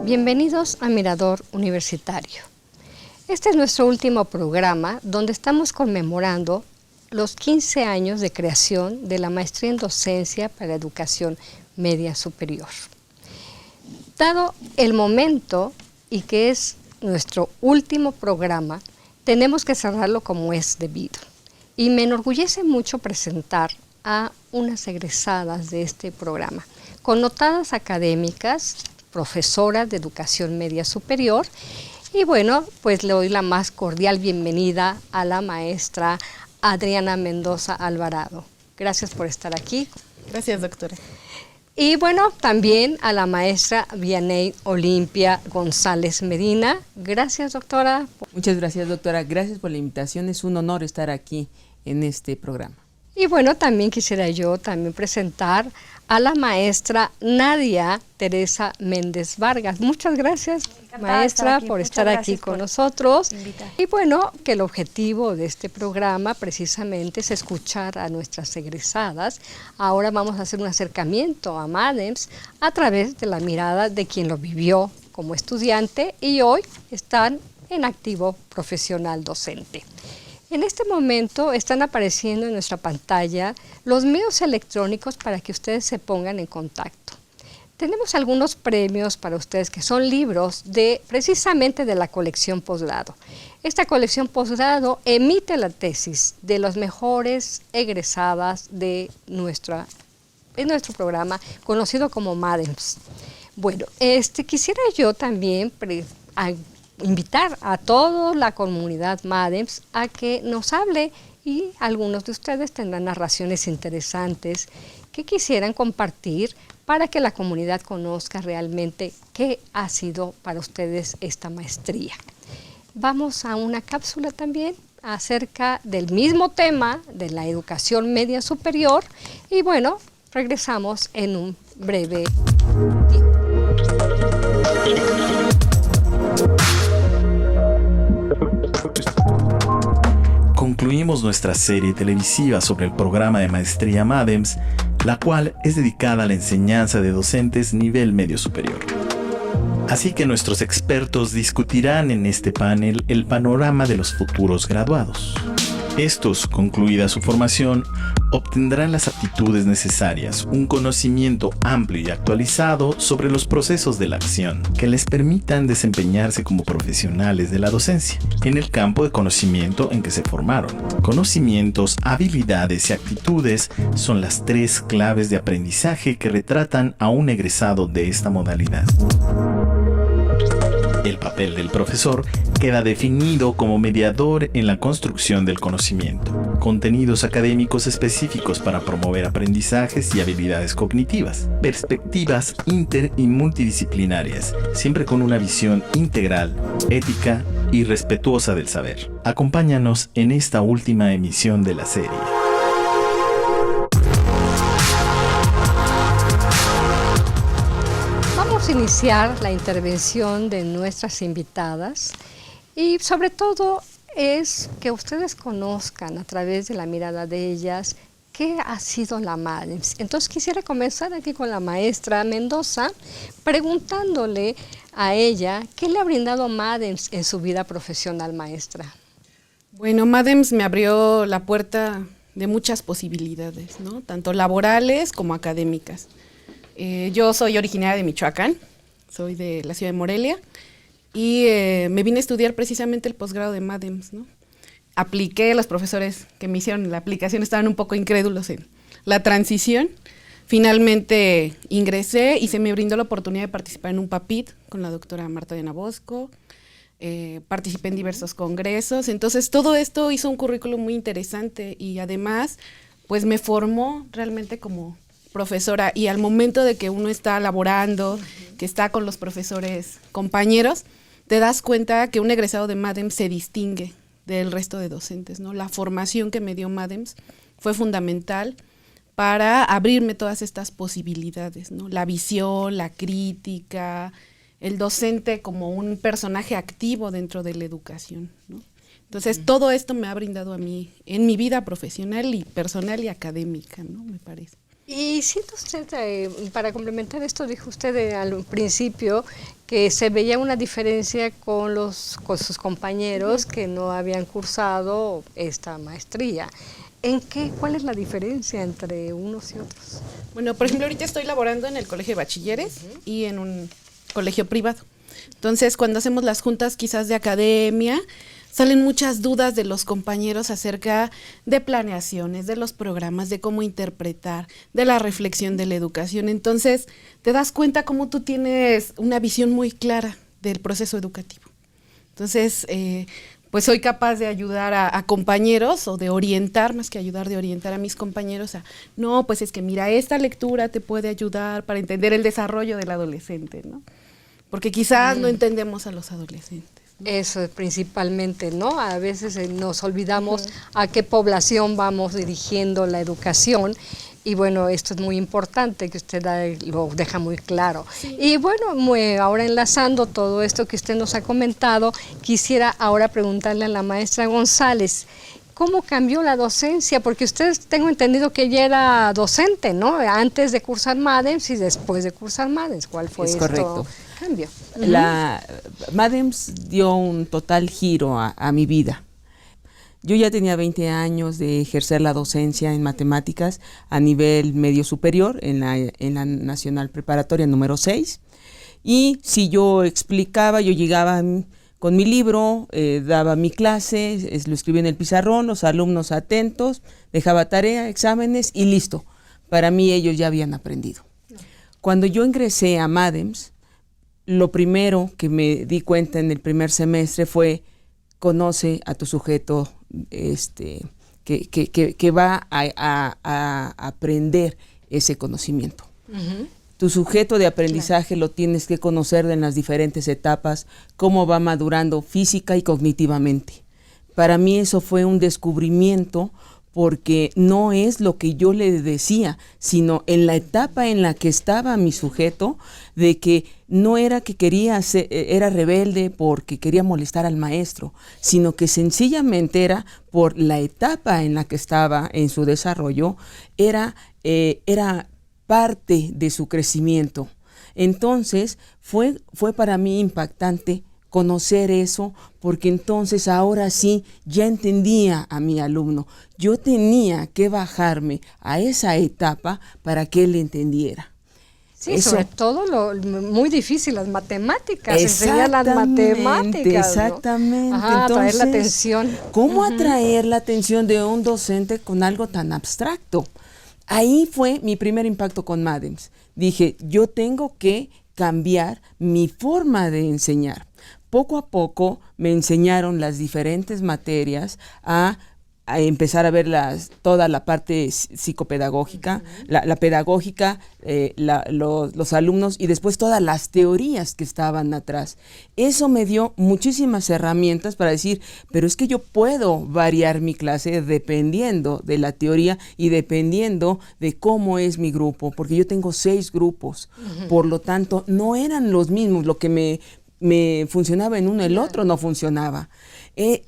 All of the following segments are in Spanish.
Bienvenidos a Mirador Universitario. Este es nuestro último programa donde estamos conmemorando los 15 años de creación de la Maestría en Docencia para Educación Media Superior. Dado el momento y que es nuestro último programa, tenemos que cerrarlo como es debido. Y me enorgullece mucho presentar a unas egresadas de este programa, connotadas académicas, profesoras de Educación Media Superior, y bueno, pues le doy la más cordial bienvenida a la maestra Adriana Mendoza Alvarado. Gracias por estar aquí. Gracias, doctora. Y bueno, también a la maestra Vianey Olimpia González Medina. Gracias, doctora. Muchas gracias, doctora. Gracias por la invitación. Es un honor estar aquí en este programa. Y bueno, también quisiera yo también presentar a la maestra Nadia Teresa Méndez Vargas. Muchas gracias, maestra, por estar aquí con nosotros. Y bueno, que el objetivo de este programa precisamente es escuchar a nuestras egresadas. Ahora vamos a hacer un acercamiento a MADEMS a través de la mirada de quien lo vivió como estudiante y hoy están en activo profesional docente. En este momento están apareciendo en nuestra pantalla los medios electrónicos para que ustedes se pongan en contacto. Tenemos algunos premios para ustedes que son libros precisamente de la colección posgrado. Esta colección posgrado emite la tesis de las mejores egresadas de nuestro programa conocido como MADEMS. Bueno, quisiera yo también invitar a toda la comunidad MADEMS a que nos hable y algunos de ustedes tendrán narraciones interesantes que quisieran compartir para que la comunidad conozca realmente qué ha sido para ustedes esta maestría. Vamos a una cápsula también acerca del mismo tema de la educación media superior y bueno, regresamos en un breve tiempo. Concluimos nuestra serie televisiva sobre el programa de maestría MADEMS, la cual es dedicada a la enseñanza de docentes nivel medio superior. Así que nuestros expertos discutirán en este panel el panorama de los futuros graduados. Estos, concluida su formación, obtendrán las aptitudes necesarias, un conocimiento amplio y actualizado sobre los procesos de la acción que les permitan desempeñarse como profesionales de la docencia en el campo de conocimiento en que se formaron. Conocimientos, habilidades y actitudes son las tres claves de aprendizaje que retratan a un egresado de esta modalidad. El papel del profesor queda definido como mediador en la construcción del conocimiento, contenidos académicos específicos para promover aprendizajes y habilidades cognitivas, perspectivas inter y multidisciplinarias, siempre con una visión integral, ética y respetuosa del saber. Acompáñanos en esta última emisión de la serie. Vamos a iniciar la intervención de nuestras invitadas y sobre todo es que ustedes conozcan a través de la mirada de ellas qué ha sido la MADEMS. Entonces quisiera comenzar aquí con la maestra Mendoza preguntándole a ella qué le ha brindado MADEMS en su vida profesional, maestra. Bueno, MADEMS me abrió la puerta de muchas posibilidades, ¿no? Tanto laborales como académicas. Yo soy originaria de Michoacán, soy de la ciudad de Morelia y me vine a estudiar precisamente el posgrado de MADEMS, ¿no? Apliqué, los profesores que me hicieron la aplicación estaban un poco incrédulos en la transición. Finalmente ingresé y se me brindó la oportunidad de participar en un PAPIT con la doctora Marta Diana Bosco, participé en diversos congresos, entonces todo esto hizo un currículum muy interesante y además pues me formó realmente como profesora y al momento de que uno está laborando, que está con los profesores compañeros, te das cuenta que un egresado de MADEMS se distingue del resto de docentes, ¿no? La formación que me dio MADEMS fue fundamental para abrirme todas estas posibilidades, ¿no? La visión, la crítica, el docente como un personaje activo dentro de la educación, ¿no? Entonces, todo esto me ha brindado a mí en mi vida profesional y personal y académica, ¿no? Me parece. Y siente usted, para complementar esto, dijo usted al principio que se veía una diferencia con sus compañeros que no habían cursado esta maestría. ¿Cuál es la diferencia entre unos y otros? Bueno, por ejemplo, ahorita estoy laborando en el colegio de bachilleres y en un colegio privado. Entonces, cuando hacemos las juntas quizás de academia, salen muchas dudas de los compañeros acerca de planeaciones, de los programas, de cómo interpretar, de la reflexión de la educación. Entonces, te das cuenta cómo tú tienes una visión muy clara del proceso educativo. Entonces, pues soy capaz de ayudar a compañeros o de orientar, más que ayudar, de orientar a mis compañeros a, no, pues es que mira, esta lectura te puede ayudar para entender el desarrollo del adolescente, ¿no? Porque quizás no entendemos a los adolescentes. Eso es principalmente, ¿no? A veces nos olvidamos a qué población vamos dirigiendo la educación y bueno, esto es muy importante que usted lo deja muy claro. Sí. Y bueno, ahora enlazando todo esto que usted nos ha comentado, quisiera ahora preguntarle a la maestra González, ¿cómo cambió la docencia? Porque usted, tengo entendido que ella era docente, ¿no? Antes de cursar MADEMS y después de cursar MADEMS. ¿Cuál fue este cambio? La MADEMS dio un total giro a mi vida. Yo ya tenía 20 años de ejercer la docencia en matemáticas a nivel medio superior en la Nacional Preparatoria número 6. Y si yo explicaba, yo llegaba con mi libro, daba mi clase, lo escribía en el pizarrón, los alumnos atentos, dejaba tarea, exámenes y listo. Para mí ellos ya habían aprendido. Cuando yo ingresé a MADEMS, lo primero que me di cuenta en el primer semestre fue: conoce a tu sujeto que va a aprender ese conocimiento. Tu sujeto de aprendizaje lo tienes que conocer en las diferentes etapas, cómo va madurando física y cognitivamente. Para mí eso fue un descubrimiento, porque no es lo que yo le decía, sino en la etapa en la que estaba mi sujeto, de que no era que era rebelde porque quería molestar al maestro, sino que sencillamente era por la etapa en la que estaba en su desarrollo, era parte de su crecimiento. Entonces fue para mí impactante conocer eso, porque entonces ahora sí ya entendía a mi alumno. Yo tenía que bajarme a esa etapa para que él entendiera. Sí, eso, sobre todo muy difícil, las matemáticas, enseñar las matemáticas. Exactamente. ¿No? Ajá, entonces, atraer la atención. ¿Cómo atraer la atención de un docente con algo tan abstracto? Ahí fue mi primer impacto con MADEMS. Dije, yo tengo que cambiar mi forma de enseñar. Poco a poco me enseñaron las diferentes materias a empezar a ver toda la parte psicopedagógica, la pedagógica, los alumnos y después todas las teorías que estaban atrás. Eso me dio muchísimas herramientas para decir, pero es que yo puedo variar mi clase dependiendo de la teoría y dependiendo de cómo es mi grupo, porque yo tengo 6 grupos, por lo tanto no eran los mismos, lo que me funcionaba en uno, el otro no funcionaba.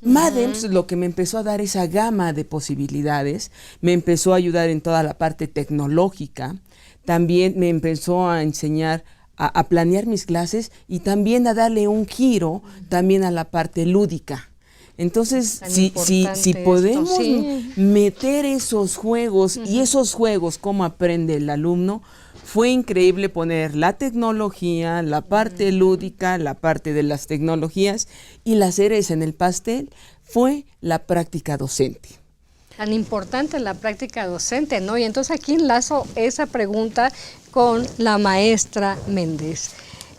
MADEMS lo que me empezó a dar esa gama de posibilidades, me empezó a ayudar en toda la parte tecnológica, también me empezó a enseñar a planear mis clases y también a darle un giro también a la parte lúdica. Entonces, si podemos meter esos juegos y esos juegos, cómo aprende el alumno, fue increíble poner la tecnología, la parte lúdica, la parte de las tecnologías y la cereza en el pastel fue la práctica docente. Tan importante la práctica docente, ¿no? Y entonces aquí enlazo esa pregunta con la maestra Méndez,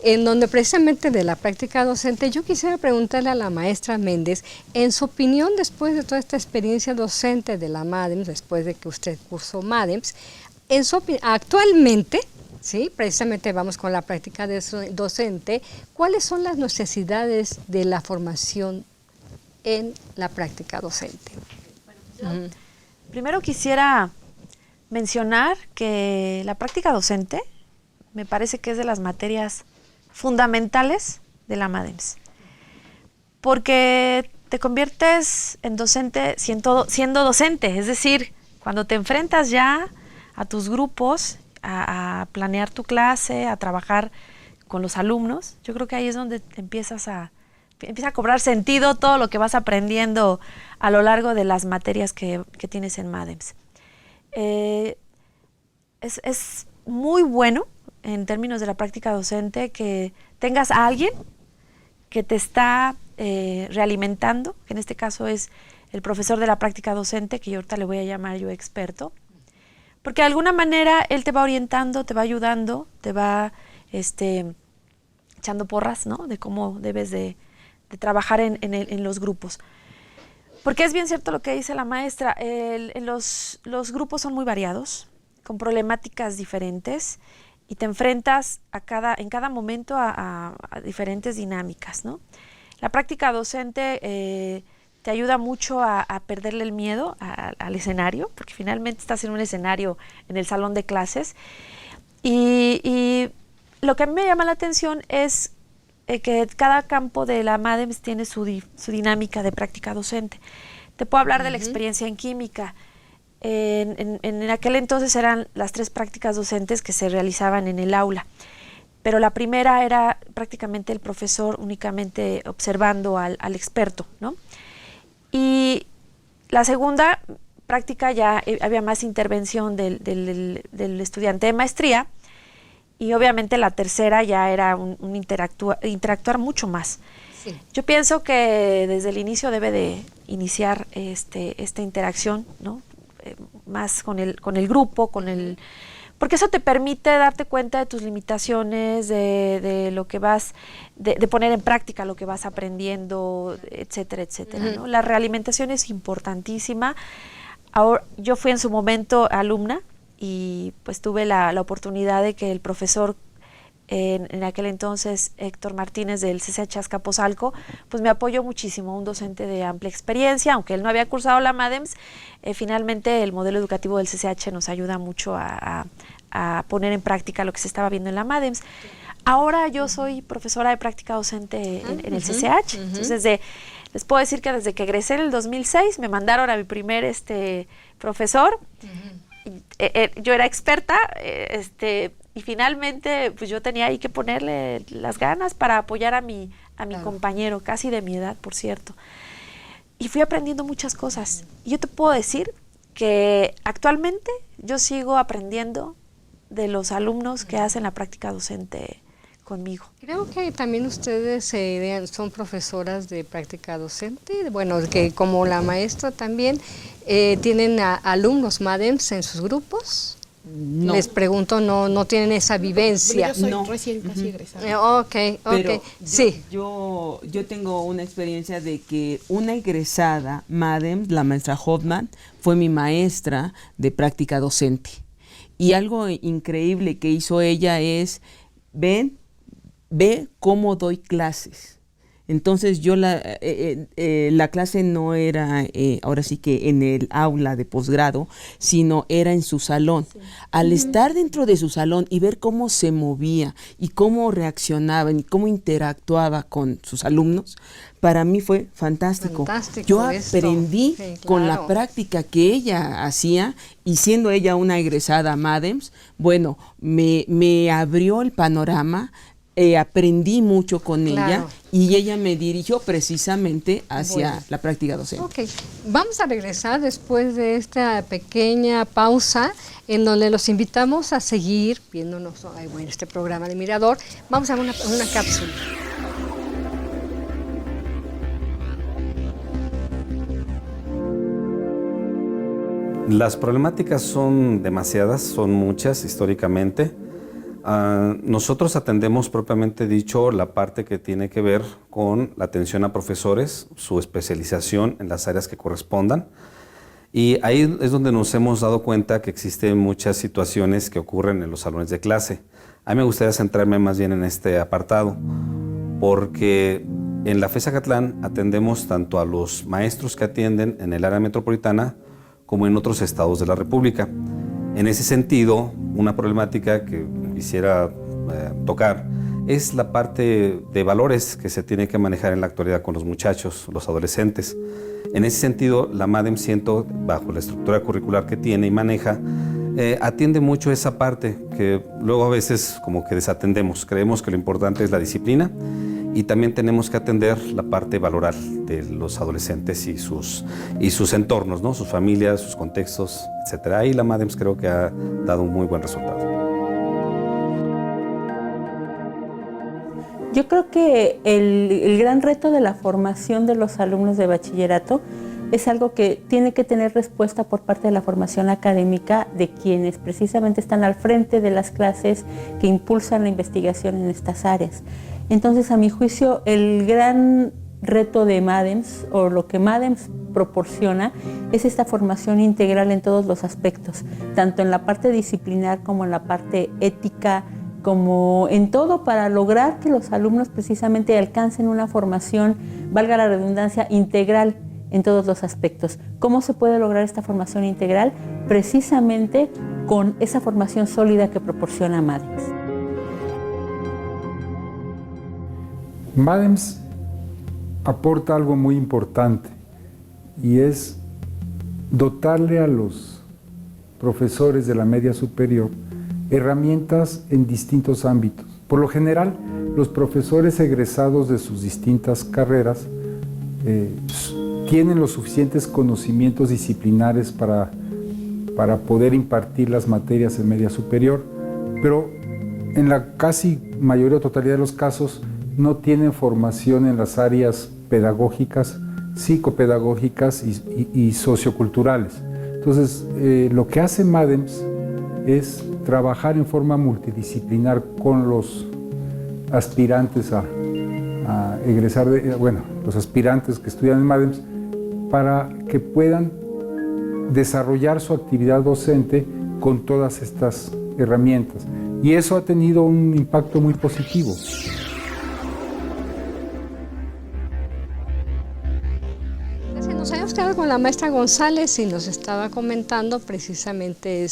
en donde precisamente de la práctica docente yo quisiera preguntarle a la maestra Méndez, en su opinión, después de toda esta experiencia docente de la MADEMS, después de que usted cursó MADEMS, actualmente, ¿sí? Precisamente vamos con la práctica docente, ¿cuáles son las necesidades de la formación en la práctica docente? Bueno, primero quisiera mencionar que la práctica docente me parece que es de las materias fundamentales de la MADEMS, porque te conviertes en docente siendo docente, es decir, cuando te enfrentas ya a tus grupos, a planear tu clase, a trabajar con los alumnos, yo creo que ahí es donde empieza a cobrar sentido todo lo que vas aprendiendo a lo largo de las materias que tienes en MADEMS. Es muy bueno en términos de la práctica docente que tengas a alguien que te está realimentando, que en este caso es el profesor de la práctica docente, que yo ahorita le voy a llamar yo experto, porque de alguna manera él te va orientando, te va ayudando, te va echando porras, ¿no? De cómo debes de trabajar en los grupos. Porque es bien cierto lo que dice la maestra, los grupos son muy variados, con problemáticas diferentes, y te enfrentas en cada momento a diferentes dinámicas, ¿no? La práctica docente te ayuda mucho a perderle el miedo al escenario, porque finalmente estás en un escenario en el salón de clases. Y lo que a mí me llama la atención es que cada campo de la MADEMS tiene su dinámica de práctica docente. Te puedo hablar de la experiencia en química. En aquel entonces eran las 3 prácticas docentes que se realizaban en el aula, pero la primera era prácticamente el profesor únicamente observando al experto, ¿no? Y la segunda práctica ya había más intervención del estudiante de maestría, y obviamente la tercera ya era un interactuar mucho más. Sí. Yo pienso que desde el inicio debe de iniciar esta interacción, ¿no? Más con el grupo, porque eso te permite darte cuenta de tus limitaciones, de lo que vas, de poner en práctica lo que vas aprendiendo, etcétera, etcétera, ¿no? La realimentación es importantísima. Ahora, yo fui en su momento alumna y pues tuve la oportunidad de que el profesor en aquel entonces, Héctor Martínez del CCH Azcapotzalco, pues me apoyó muchísimo, un docente de amplia experiencia, aunque él no había cursado la MADEMS, finalmente el modelo educativo del CCH nos ayuda mucho a poner en práctica lo que se estaba viendo en la MADEMS. Ahora yo soy profesora de práctica docente en el CCH, entonces les puedo decir que desde que egresé en el 2006 me mandaron a mi primer profesor. Yo era experta, y finalmente pues yo tenía ahí que ponerle las ganas para apoyar a mi compañero, casi de mi edad, por cierto. Y fui aprendiendo muchas cosas. Y yo te puedo decir que actualmente yo sigo aprendiendo de los alumnos que hacen la práctica docente conmigo. Creo que también ustedes son profesoras de práctica docente, bueno, que como la maestra también tienen alumnos MADEMS en sus grupos. No. Les pregunto, no tienen esa vivencia. Yo soy recién casi egresada. Pero sí. Yo tengo una experiencia de que una egresada MADEMS, la maestra Hoffman, fue mi maestra de práctica docente. Y algo increíble que hizo ella es, ve cómo doy clases. Entonces yo la clase no era ahora sí que en el aula de posgrado, sino era en su salón. Sí. Al estar dentro de su salón y ver cómo se movía y cómo reaccionaba y cómo interactuaba con sus alumnos, para mí fue fantástico. Yo aprendí con la práctica que ella hacía, y siendo ella una egresada MADEMS, bueno, me abrió el panorama. Aprendí mucho con ella, y ella me dirigió precisamente hacia la práctica docente. Ok, vamos a regresar después de esta pequeña pausa en donde los invitamos a seguir viéndonos en este programa de Mirador. Vamos a una cápsula. Las problemáticas son demasiadas, son muchas históricamente. Nosotros atendemos propiamente dicho la parte que tiene que ver con la atención a profesores, su especialización en las áreas que correspondan, y ahí es donde nos hemos dado cuenta que existen muchas situaciones que ocurren en los salones de clase. A mí me gustaría centrarme más bien en este apartado, porque en la FES Zacatlán atendemos tanto a los maestros que atienden en el área metropolitana como en otros estados de la República. En ese sentido, una problemática que quisiera tocar es la parte de valores que se tiene que manejar en la actualidad con los muchachos, los adolescentes. En ese sentido, la MADEMS, bajo la estructura curricular que tiene y maneja, atiende mucho esa parte que luego a veces como que desatendemos. Creemos que lo importante es la disciplina y también tenemos que atender la parte valoral de los adolescentes y sus entornos, ¿no? Sus familias, sus contextos, etc. Ahí la MADEMS creo que ha dado un muy buen resultado. Yo creo que el gran reto de la formación de los alumnos de bachillerato es algo que tiene que tener respuesta por parte de la formación académica de quienes precisamente están al frente de las clases que impulsan la investigación en estas áreas. Entonces, a mi juicio, el gran reto de MADEMS, o lo que MADEMS proporciona, es esta formación integral en todos los aspectos, tanto en la parte disciplinar como en la parte ética, como en todo, para lograr que los alumnos precisamente alcancen una formación, valga la redundancia, integral en todos los aspectos. ¿Cómo se puede lograr esta formación integral? Precisamente con esa formación sólida que proporciona MADEMS. MADEMS aporta algo muy importante y es dotarle a los profesores de la media superior herramientas en distintos ámbitos. Por lo general, los profesores egresados de sus distintas carreras tienen los suficientes conocimientos disciplinares para poder impartir las materias en media superior, pero en la casi mayoría o totalidad de los casos no tienen formación en las áreas pedagógicas, psicopedagógicas y socioculturales. Entonces, lo que hace MADEMS es trabajar en forma multidisciplinar con los aspirantes a egresar, los aspirantes que estudian en MADEMS, para que puedan desarrollar su actividad docente con todas estas herramientas. Y eso ha tenido un impacto muy positivo. Nos habíamos quedado con la maestra González y nos estaba comentando precisamente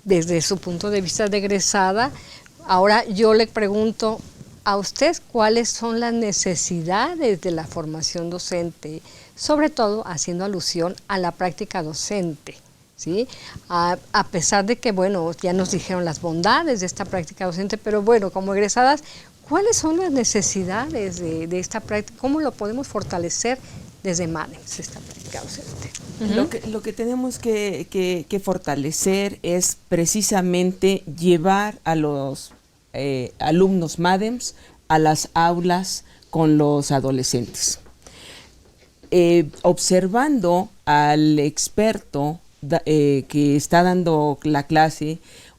desde su punto de vista de egresada. Ahora yo le pregunto a usted cuáles son las necesidades de la formación docente, sobre todo haciendo alusión a la práctica docente, ¿sí? A pesar de que, bueno, ya nos dijeron las bondades de esta práctica docente, pero bueno, como egresadas, ¿cuáles son las necesidades de esta práctica? ¿Cómo lo podemos fortalecer desde MADEMS, esta práctica docente? Lo que tenemos que fortalecer es precisamente llevar a los alumnos MADEMS a las aulas con los adolescentes. Observando al experto que está dando la clase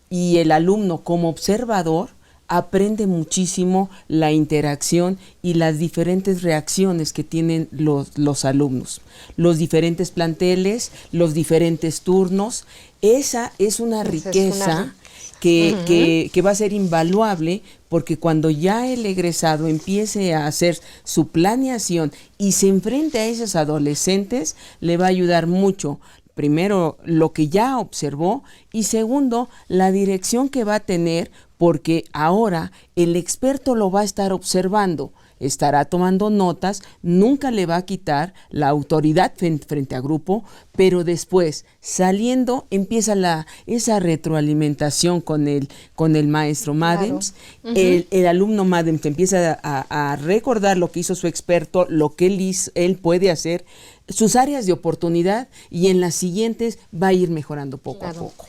y el alumno como observador, aprende muchísimo la interacción y las diferentes reacciones que tienen los alumnos, los diferentes planteles, los diferentes turnos. Esa es una riqueza que va a ser invaluable, porque cuando ya el egresado empiece a hacer su planeación y se enfrente a esos adolescentes, le va a ayudar mucho. Primero, lo que ya observó, y segundo, la dirección que va a tener, porque ahora el experto lo va a estar observando, estará tomando notas, nunca le va a quitar la autoridad frente a grupo, pero después, saliendo, empieza esa retroalimentación con el maestro MADEMS. Claro. El alumno MADEMS empieza a recordar lo que hizo su experto, lo que él puede hacer, sus áreas de oportunidad, y en las siguientes va a ir mejorando poco a poco.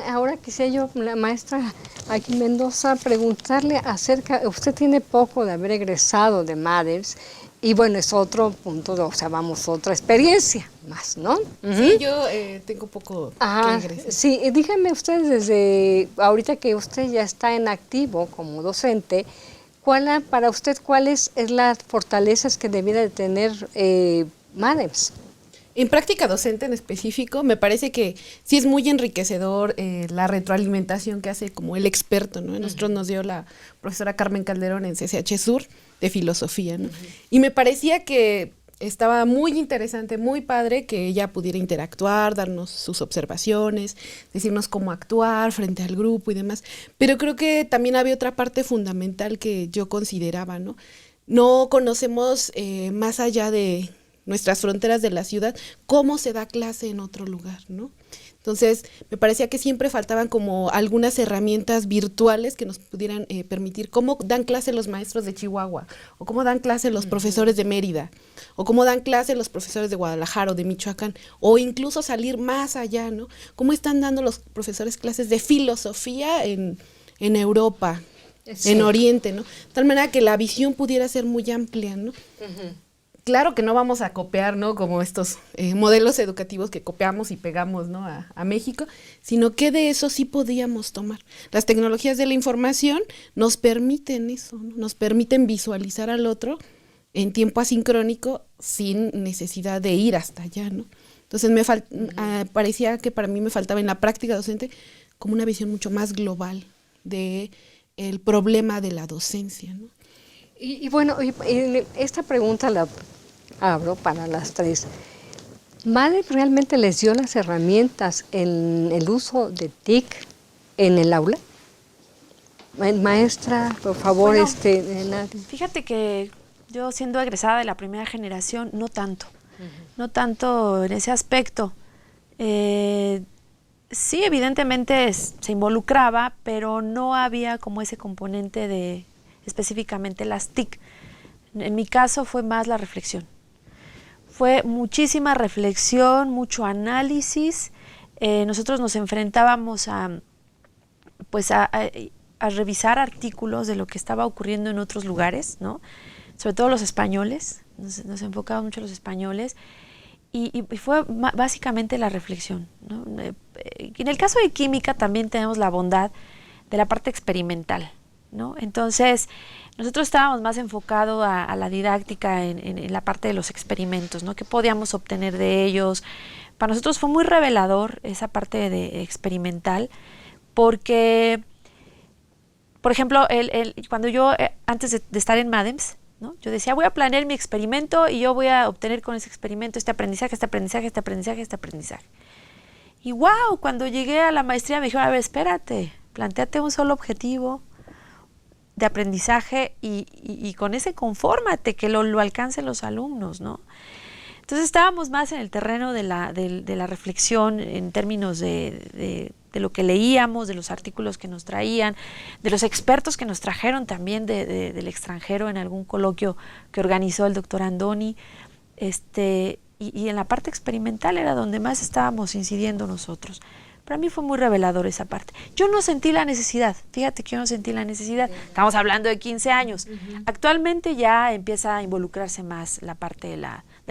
Ahora quisiera yo, la maestra aquí Mendoza, preguntarle acerca, usted tiene poco de haber egresado de MADEMS, y bueno, es otro punto, otra experiencia más, ¿no? Sí, yo tengo poco que egresar. Sí, díganme ustedes, desde ahorita que usted ya está en activo como docente, para usted, ¿cuáles es las fortalezas que debiera de tener MADEMS? En práctica docente en específico, me parece que sí es muy enriquecedor la retroalimentación que hace como el experto, ¿no? Nosotros nos dio la profesora Carmen Calderón en CCH Sur de filosofía, ¿no? Y me parecía que estaba muy interesante, muy padre que ella pudiera interactuar, darnos sus observaciones, decirnos cómo actuar frente al grupo y demás. Pero creo que también había otra parte fundamental que yo consideraba, ¿no? No conocemos más allá de nuestras fronteras de la ciudad, cómo se da clase en otro lugar, ¿no? Entonces, me parecía que siempre faltaban como algunas herramientas virtuales que nos pudieran permitir cómo dan clase los maestros de Chihuahua, o cómo dan clase los profesores de Mérida, o cómo dan clase los profesores de Guadalajara o de Michoacán, o incluso salir más allá, ¿no? Cómo están dando los profesores clases de filosofía en Europa, en Oriente, ¿no? De tal manera que la visión pudiera ser muy amplia, ¿no? Claro que no vamos a copiar, ¿no? Como estos modelos educativos que copiamos y pegamos, ¿no? a México, sino que de eso sí podíamos tomar. Las tecnologías de la información nos permiten eso, ¿no? Nos permiten visualizar al otro en tiempo asincrónico sin necesidad de ir hasta allá, ¿no? Entonces parecía que para mí me faltaba en la práctica docente como una visión mucho más global de el problema de la docencia, ¿no? Y bueno, esta pregunta la abro para las tres. ¿MADEMS realmente les dio las herramientas en el uso de TIC en el aula? Maestra, por favor, Bueno, Nadia. Fíjate que yo, siendo egresada de la primera generación, no tanto. No tanto en ese aspecto. Sí, evidentemente se involucraba, pero no había como ese componente de específicamente las TIC. En mi caso fue más la reflexión. Fue muchísima reflexión, mucho análisis. Nosotros nos enfrentábamos a revisar artículos de lo que estaba ocurriendo en otros lugares, ¿no? Sobre todo los españoles, nos enfocábamos mucho en los españoles, y fue básicamente la reflexión, ¿no? En el caso de química también tenemos la bondad de la parte experimental, ¿no? Entonces, nosotros estábamos más enfocados a la didáctica en la parte de los experimentos, ¿no? ¿Qué podíamos obtener de ellos? Para nosotros fue muy revelador esa parte de experimental, porque, por ejemplo, cuando yo, antes de estar en MADEMS, ¿no? Yo decía, voy a planear mi experimento y yo voy a obtener con ese experimento este aprendizaje. Y wow, cuando llegué a la maestría me dijeron, a ver, espérate, plantéate un solo objetivo de aprendizaje y con ese confórmate, que lo alcancen los alumnos, ¿no? Entonces estábamos más en el terreno de la reflexión en términos de lo que leíamos, de los artículos que nos traían, de los expertos que nos trajeron también del extranjero en algún coloquio que organizó el doctor Andoni, y en la parte experimental era donde más estábamos incidiendo nosotros. Para mí fue muy revelador esa parte. Yo no sentí la necesidad, fíjate que yo no sentí la necesidad. Estamos hablando de 15 años. Actualmente ya empieza a involucrarse más la parte de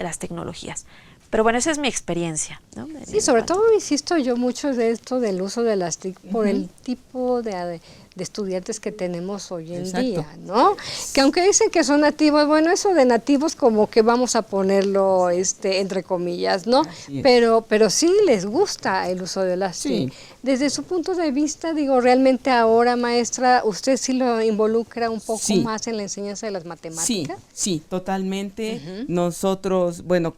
las tecnologías. Pero bueno, esa es mi experiencia, ¿no? Sí, sobre todo insisto yo mucho de esto del uso de las TIC por el tipo de estudiantes que tenemos hoy en día, ¿no? Que aunque dicen que son nativos, bueno, eso de nativos como que vamos a ponerlo entre comillas, ¿no? Pero sí les gusta el uso de las TIC. Desde su punto de vista, digo, realmente ahora, maestra, ¿usted sí lo involucra un poco más en la enseñanza de las matemáticas? Sí, totalmente. Nosotros, bueno,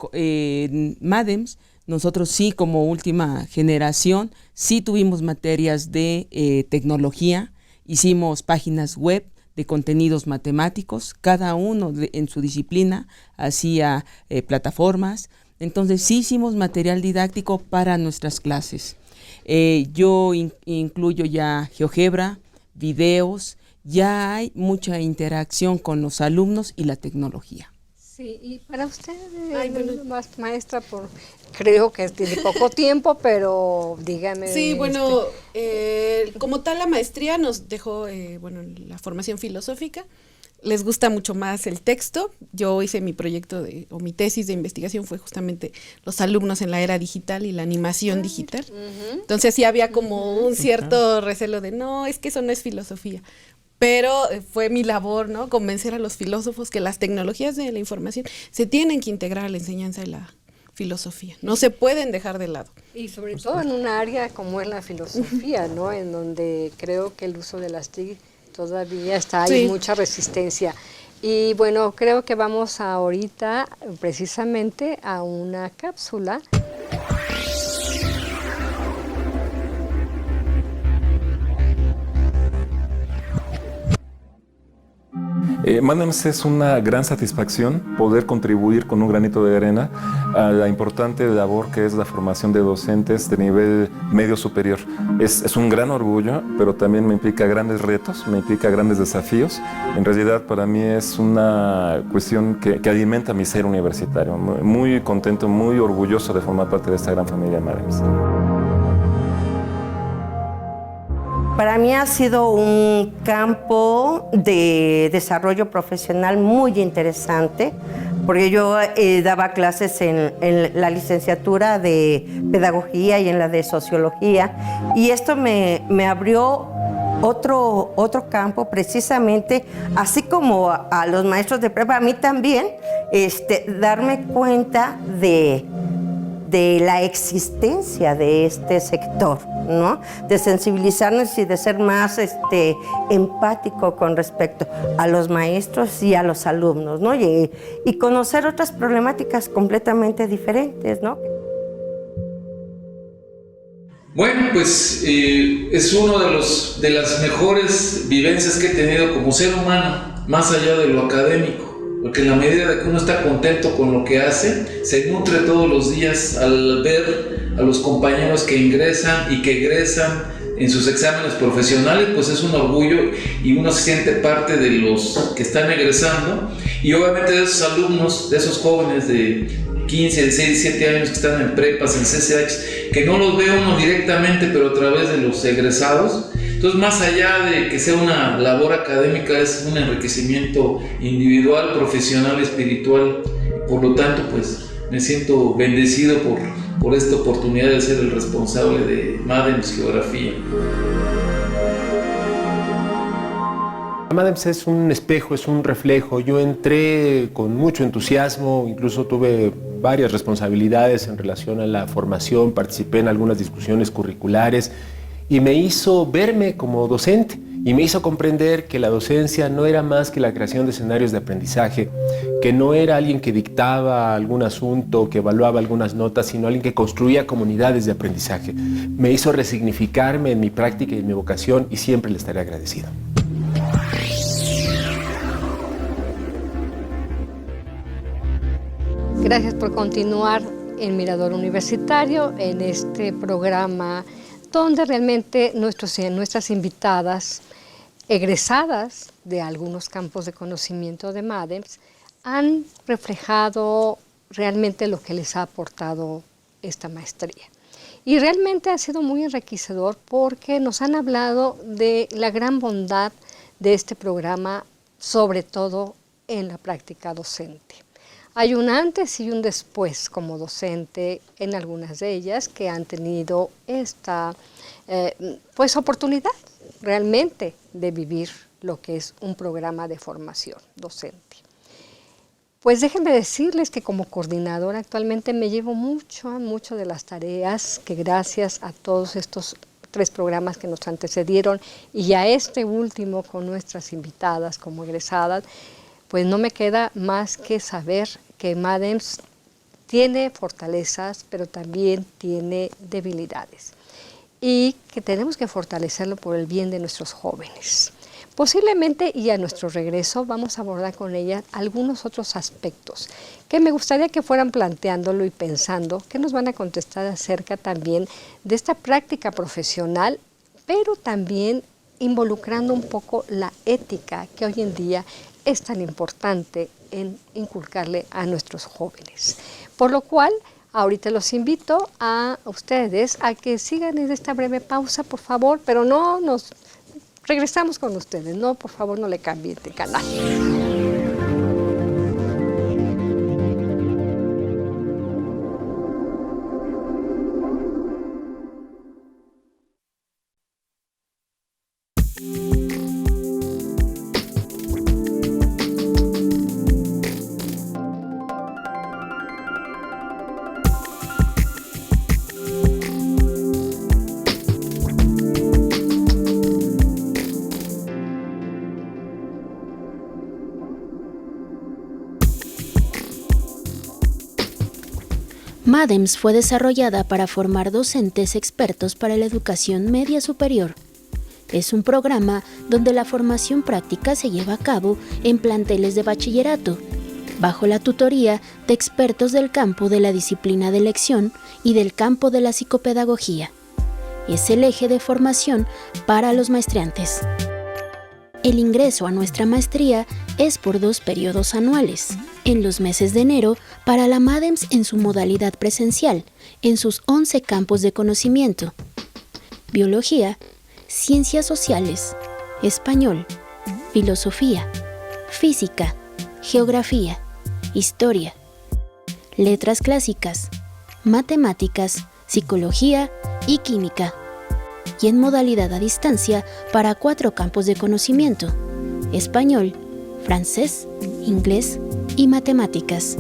MADEMS, nosotros sí, como última generación, sí tuvimos materias de tecnología, hicimos páginas web de contenidos matemáticos, cada uno en su disciplina hacía plataformas, entonces sí hicimos material didáctico para nuestras clases. Yo incluyo ya GeoGebra, videos, ya hay mucha interacción con los alumnos y la tecnología. Sí, y para usted, maestra, creo que tiene poco tiempo, pero dígame. Sí, bueno, como tal la maestría nos dejó, la formación filosófica. Les gusta mucho más el texto. Yo hice mi proyecto mi tesis de investigación fue justamente los alumnos en la era digital y la animación digital. Entonces sí había como un cierto recelo de, no, es que eso no es filosofía. Pero fue mi labor, ¿no? Convencer a los filósofos que las tecnologías de la información se tienen que integrar a la enseñanza de la filosofía. No se pueden dejar de lado. Y sobre todo en un área como es la filosofía, ¿no? En donde creo que el uso de las TIC todavía hay mucha resistencia. Y bueno, creo que vamos ahorita precisamente a una cápsula. MADEMS es una gran satisfacción poder contribuir con un granito de arena a la importante labor que es la formación de docentes de nivel medio superior. Es un gran orgullo, pero también me implica grandes retos, me implica grandes desafíos. En realidad, para mí es una cuestión que alimenta mi ser universitario. Muy contento, muy orgulloso de formar parte de esta gran familia MADEMS. Para mí ha sido un campo de desarrollo profesional muy interesante, porque yo daba clases en la licenciatura de Pedagogía y en la de Sociología, y esto me abrió otro campo precisamente, así como a los maestros de prepa, a mí también, darme cuenta de la existencia de este sector, ¿no? De sensibilizarnos y de ser más empático con respecto a los maestros y a los alumnos, ¿no? Y conocer otras problemáticas completamente diferentes, ¿no? Bueno, pues es uno de las mejores vivencias que he tenido como ser humano, más allá de lo académico. Porque en la medida de que uno está contento con lo que hace, se nutre todos los días al ver a los compañeros que ingresan y que egresan en sus exámenes profesionales, pues es un orgullo y uno se siente parte de los que están egresando, y obviamente de esos alumnos, de esos jóvenes de 15, 16, 17 años que están en prepas, en CCH, que no los ve uno directamente, pero a través de los egresados. Entonces, más allá de que sea una labor académica, es un enriquecimiento individual, profesional, espiritual. Por lo tanto, pues me siento bendecido por esta oportunidad de ser el responsable de MADEMS Geografía. MADEMS es un espejo, es un reflejo. Yo entré con mucho entusiasmo, incluso tuve varias responsabilidades en relación a la formación, participé en algunas discusiones curriculares, y me hizo verme como docente y me hizo comprender que la docencia no era más que la creación de escenarios de aprendizaje, que no era alguien que dictaba algún asunto, que evaluaba algunas notas, sino alguien que construía comunidades de aprendizaje. Me hizo resignificarme en mi práctica y en mi vocación, y siempre le estaré agradecido. Gracias por continuar en Mirador Universitario, en este programa donde realmente nuestras invitadas, egresadas de algunos campos de conocimiento de MADEMS, han reflejado realmente lo que les ha aportado esta maestría. Y realmente ha sido muy enriquecedor porque nos han hablado de la gran bondad de este programa, sobre todo en la práctica docente. Hay un antes y un después como docente en algunas de ellas que han tenido esta oportunidad realmente de vivir lo que es un programa de formación docente. Pues déjenme decirles que como coordinadora actualmente me llevo mucho de las tareas que, gracias a todos estos 3 programas que nos antecedieron y a este último con nuestras invitadas como egresadas, pues no me queda más que saber que MADEMS tiene fortalezas, pero también tiene debilidades, y que tenemos que fortalecerlo por el bien de nuestros jóvenes. Posiblemente, y a nuestro regreso, vamos a abordar con ella algunos otros aspectos que me gustaría que fueran planteándolo y pensando, que nos van a contestar acerca también de esta práctica profesional, pero también involucrando un poco la ética que hoy en día es tan importante en inculcarle a nuestros jóvenes. Por lo cual, ahorita los invito a ustedes a que sigan en esta breve pausa, por favor, pero no nos regresamos con ustedes, no, por favor, no le cambien de canal. MADEMS fue desarrollada para formar docentes expertos para la educación media superior. Es un programa donde la formación práctica se lleva a cabo en planteles de bachillerato, bajo la tutoría de expertos del campo de la disciplina de elección y del campo de la psicopedagogía. Es el eje de formación para los maestrantes. El ingreso a nuestra maestría es por 2 periodos anuales, en los meses de enero para la MADEMS en su modalidad presencial, en sus 11 campos de conocimiento: biología, ciencias sociales, español, filosofía, física, geografía, historia, letras clásicas, matemáticas, psicología y química, y en modalidad a distancia para 4 campos de conocimiento: español, francés, inglés y matemáticas.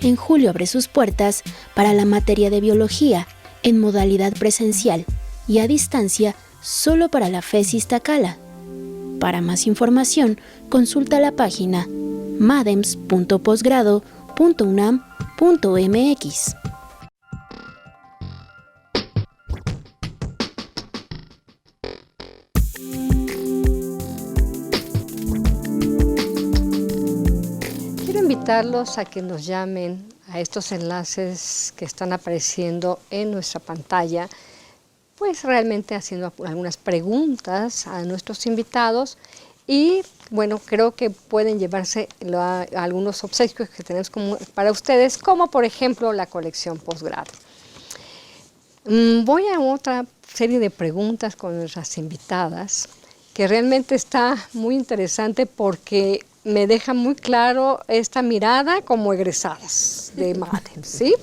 En julio abre sus puertas para la materia de biología en modalidad presencial y a distancia solo para la FES Iztacala. Para más información, consulta la página madems.posgrado.unam.mx. Quiero invitarlos a que nos llamen a estos enlaces que están apareciendo en nuestra pantalla, pues realmente haciendo algunas preguntas a nuestros invitados y bueno, creo que pueden llevarse algunos obsequios que tenemos para ustedes, como por ejemplo la colección Posgrado. Voy a otra serie de preguntas con nuestras invitadas, que realmente está muy interesante porque me deja muy claro esta mirada como egresadas de MADEMS, ¿sí?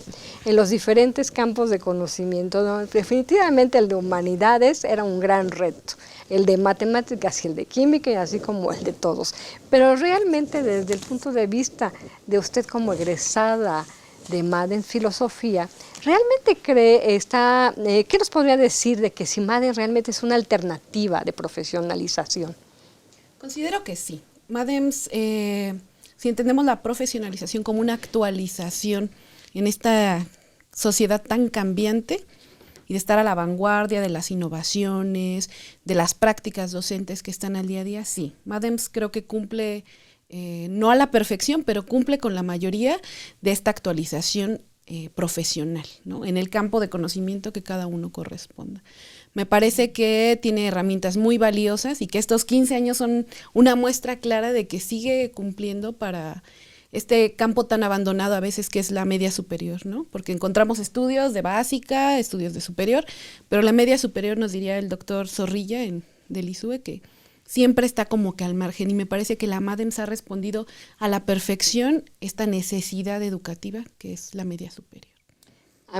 En los diferentes campos de conocimiento, ¿no? Definitivamente el de humanidades era un gran reto, el de matemáticas y el de química, y así como el de todos. Pero realmente desde el punto de vista de usted como egresada de MADEMS Filosofía, ¿realmente qué nos podría decir de que si MADEMS realmente es una alternativa de profesionalización? Considero que sí. MADEMS, si entendemos la profesionalización como una actualización en esta sociedad tan cambiante y de estar a la vanguardia de las innovaciones, de las prácticas docentes que están al día a día, sí. MADEMS creo que cumple, no a la perfección, pero cumple con la mayoría de esta actualización profesional, ¿no? En el campo de conocimiento que cada uno corresponda. Me parece que tiene herramientas muy valiosas y que estos 15 años son una muestra clara de que sigue cumpliendo para este campo tan abandonado a veces que es la media superior, ¿no? Porque encontramos estudios de básica, estudios de superior, pero la media superior, nos diría el doctor Zorrilla del ISUE, que siempre está como que al margen, y me parece que la MADEMS ha respondido a la perfección esta necesidad educativa que es la media superior.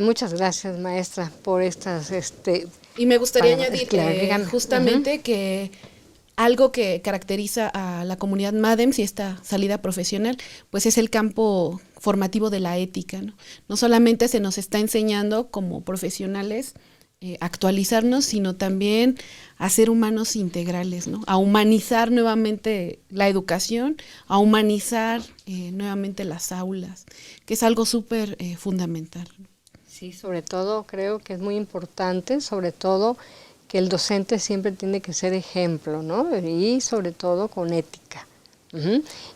Muchas gracias, maestra, por estas... Y me gustaría añadir claro, justamente que algo que caracteriza a la comunidad MADEMS y esta salida profesional, pues es el campo formativo de la ética, ¿no? No solamente se nos está enseñando como profesionales actualizarnos, sino también a ser humanos integrales, ¿no? A humanizar nuevamente la educación, a humanizar nuevamente las aulas, que es algo súper fundamental, ¿no? Sí, sobre todo creo que es muy importante, sobre todo que el docente siempre tiene que ser ejemplo, ¿no? Y sobre todo con ética.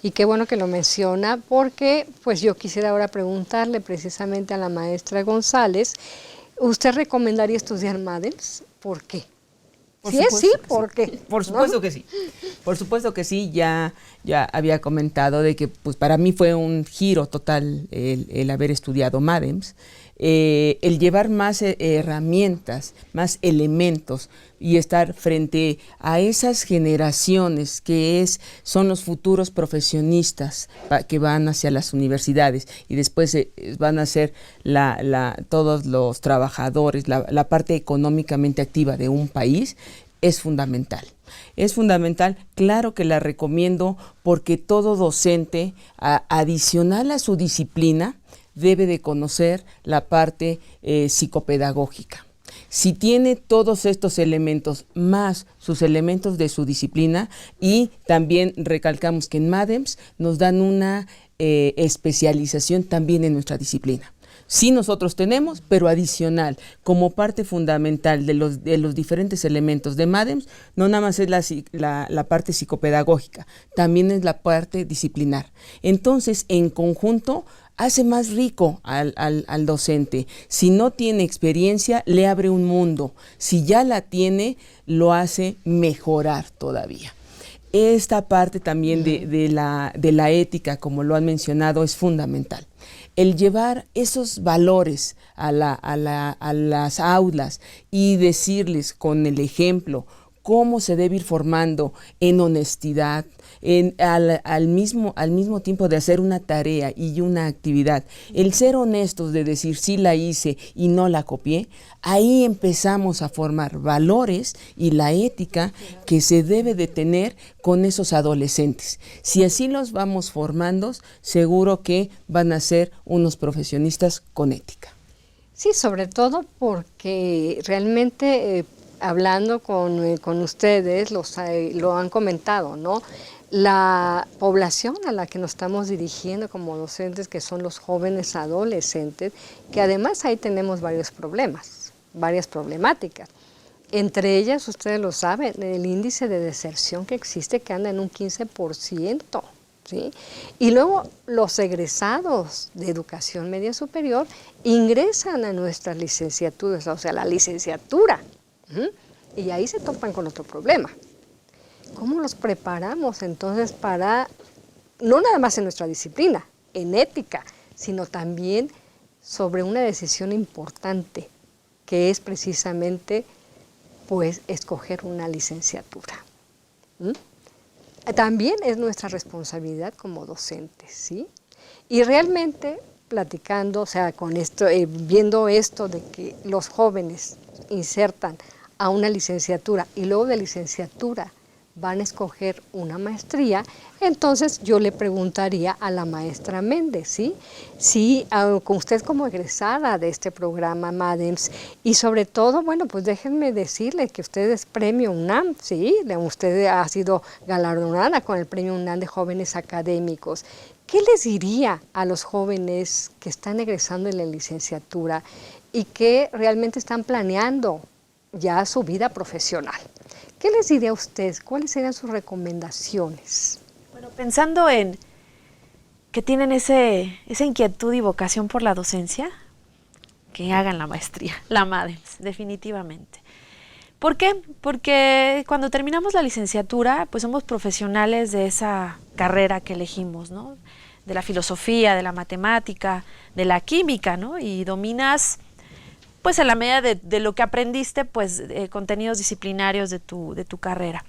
Y qué bueno que lo menciona, porque pues yo quisiera ahora preguntarle precisamente a la maestra González, ¿usted recomendaría estudiar MADEMS? ¿Por qué? Por si es sí, ¿por qué? Por supuesto que sí. Por supuesto que sí, ya había comentado de que pues para mí fue un giro total el haber estudiado MADEMS. El llevar más herramientas, más elementos y estar frente a esas generaciones que son los futuros profesionistas que van hacia las universidades y después van a ser todos los trabajadores, la parte económicamente activa de un país, es fundamental. Es fundamental, claro que la recomiendo porque todo docente, adicional a su disciplina, debe de conocer la parte psicopedagógica. Si tiene todos estos elementos más sus elementos de su disciplina, y también recalcamos que en MADEMS nos dan una especialización también en nuestra disciplina. Sí, nosotros tenemos, pero adicional, como parte fundamental de los diferentes elementos de MADEMS, no nada más es la parte psicopedagógica, también es la parte disciplinar. Entonces, en conjunto, hace más rico al docente. Si no tiene experiencia, le abre un mundo. Si ya la tiene, lo hace mejorar todavía. Esta parte también de la ética, como lo han mencionado, es fundamental. El llevar esos valores a las aulas y decirles con el ejemplo cómo se debe ir formando en honestidad, al mismo tiempo de hacer una tarea y una actividad, el ser honestos de decir sí la hice y no la copié, ahí empezamos a formar valores y la ética que se debe de tener con esos adolescentes. Si así los vamos formando, seguro que van a ser unos profesionistas con ética. Sí, sobre todo porque realmente hablando con ustedes, lo han comentado, ¿no? La población a la que nos estamos dirigiendo como docentes, que son los jóvenes adolescentes, que además ahí tenemos varios problemas, varias problemáticas. Entre ellas, ustedes lo saben, el índice de deserción que existe, que anda en un 15%, ¿sí? Y luego los egresados de educación media superior ingresan a nuestras licenciaturas, o sea, la licenciatura, y ahí se topan con otro problema. ¿Cómo los preparamos entonces para, no nada más en nuestra disciplina, en ética, sino también sobre una decisión importante, que es precisamente, pues, escoger una licenciatura? También es nuestra responsabilidad como docentes, ¿sí? Y realmente, platicando, o sea, con esto, viendo esto de que los jóvenes insertan a una licenciatura y luego de licenciatura van a escoger una maestría, entonces yo le preguntaría a la maestra Méndez, ¿sí? Sí, con usted como egresada de este programa MADEMS, y sobre todo, bueno, pues déjenme decirle que usted es premio UNAM, ¿sí? Usted ha sido galardonada con el premio UNAM de jóvenes académicos. ¿Qué les diría a los jóvenes que están egresando en la licenciatura y que realmente están planeando ya su vida profesional? ¿Qué les diría a usted? ¿Cuáles serían sus recomendaciones? Bueno, pensando en que tienen esa inquietud y vocación por la docencia, que hagan la maestría, la MADEMS, definitivamente. ¿Por qué? Porque cuando terminamos la licenciatura, pues somos profesionales de esa carrera que elegimos, ¿no? De la filosofía, de la matemática, de la química, ¿no? Y dominas, pues a la medida de lo que aprendiste, pues contenidos disciplinarios de tu carrera.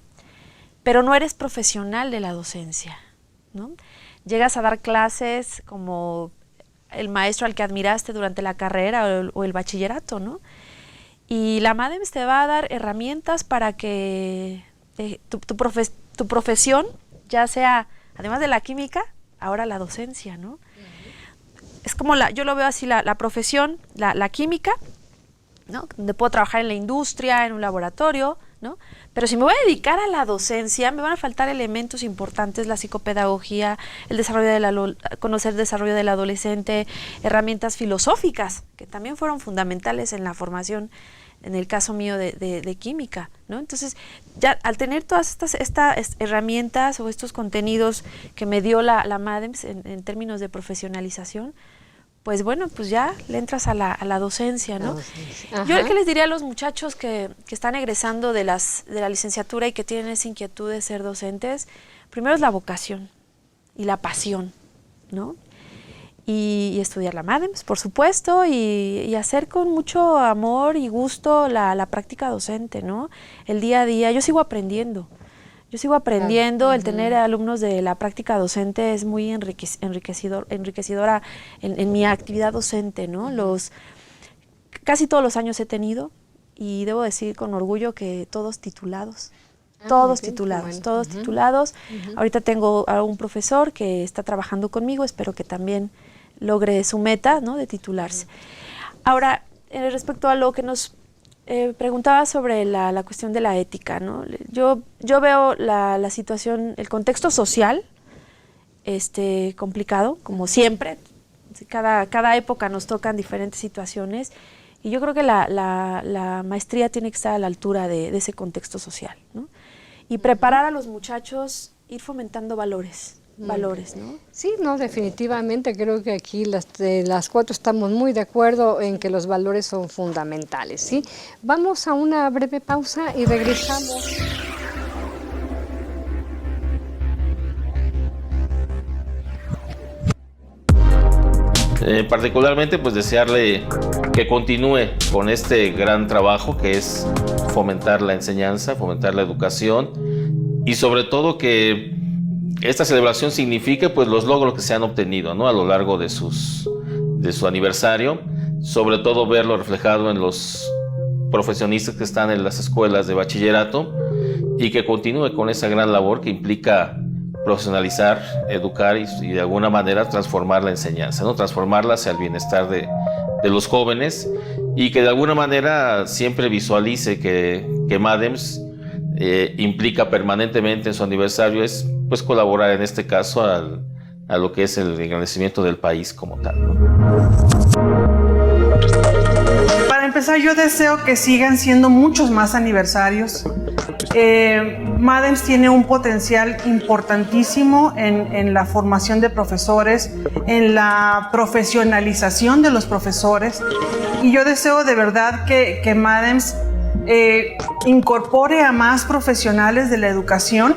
Pero no eres profesional de la docencia, ¿no? Llegas a dar clases como el maestro al que admiraste durante la carrera o el bachillerato, ¿no? Y la MADEMS te va a dar herramientas para que tu profesión, ya sea, además de la química, ahora la docencia, ¿no? Es como yo lo veo así, la profesión, la química, ¿no? Donde puedo trabajar en la industria, en un laboratorio, ¿no? Pero si me voy a dedicar a la docencia, me van a faltar elementos importantes, la psicopedagogía, conocer el desarrollo del adolescente, herramientas filosóficas, que también fueron fundamentales en la formación, en el caso mío de química, ¿no? Entonces, ya al tener todas estas herramientas o estos contenidos que me dio la MADEMS en términos de profesionalización, pues bueno, pues ya le entras a la docencia, ¿no? Yo lo que les diría a los muchachos que están egresando de la licenciatura y que tienen esa inquietud de ser docentes, primero es la vocación y la pasión, ¿no? Y estudiar la MADEMS, por supuesto, y hacer con mucho amor y gusto la práctica docente, ¿no? El día a día. Yo sigo aprendiendo. El tener alumnos de la práctica docente es muy enriquecedora en mi actividad docente, ¿no? Casi todos los años he tenido, y debo decir con orgullo que todos titulados. Todos titulados. Ahorita tengo a un profesor que está trabajando conmigo, espero que también logre su meta, ¿no? De titularse. Ahora, respecto a lo que nos preguntaba sobre la cuestión de la ética, ¿no? Yo veo la situación, el contexto social complicado, como siempre. Cada época nos tocan diferentes situaciones y yo creo que la maestría tiene que estar a la altura de ese contexto social, ¿no? Y preparar a los muchachos, ir fomentando valores, ¿no? Sí, no, definitivamente creo que aquí las cuatro estamos muy de acuerdo en que los valores son fundamentales, ¿sí? Vamos a una breve pausa y regresamos. Particularmente pues desearle que continúe con este gran trabajo que es fomentar la enseñanza, fomentar la educación y sobre todo que esta celebración signifique pues los logros que se han obtenido, ¿no? A lo largo de su aniversario, sobre todo verlo reflejado en los profesionistas que están en las escuelas de bachillerato y que continúe con esa gran labor que implica profesionalizar, educar y de alguna manera transformar la enseñanza, ¿no? Transformarla hacia el bienestar de los jóvenes y que de alguna manera siempre visualice que MADEMS implica permanentemente en su aniversario es pues colaborar en este caso a lo que es el engrandecimiento del país como tal, ¿no? Para empezar, yo deseo que sigan siendo muchos más aniversarios. MADEMS tiene un potencial importantísimo en la formación de profesores, en la profesionalización de los profesores, y yo deseo de verdad que MADEMS incorpore a más profesionales de la educación